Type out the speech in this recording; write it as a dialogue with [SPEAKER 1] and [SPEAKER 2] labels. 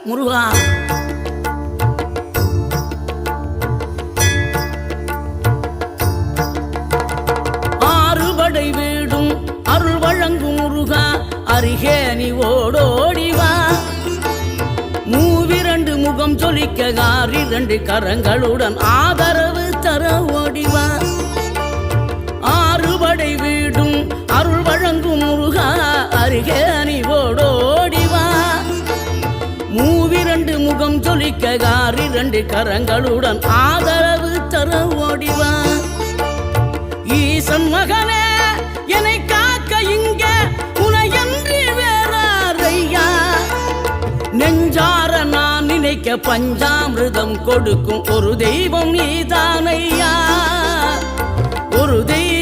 [SPEAKER 1] முருகா. ஆறுபடை வீடும் அருள் வழங்கும் முருகா, அருகே நீ ஓடோடிவா. மூவிரண்டு முகம் சொலிக்க ஆறிரண்டு கரங்களுடன் ஆதரவு தர ஓடிவா. ஆறுபடை வீடும் அருள் வழங்கும் முருகா, அருகே நீ ஓடோடிவா. மூவிரண்டு முகம் சொலிக்க ஆறிரண்டு கரங்களுடன் ஆதரவு தர ஓடிவா. ஈசன் மகனே என்னை காக்க இங்க உனையன்றி வேறாரையா. நெஞ்சார நான் நினைக்க பஞ்சாமிர்தம் கொடுக்கும் ஒரு தெய்வம் நீதானையா, ஒரு தெய்வம்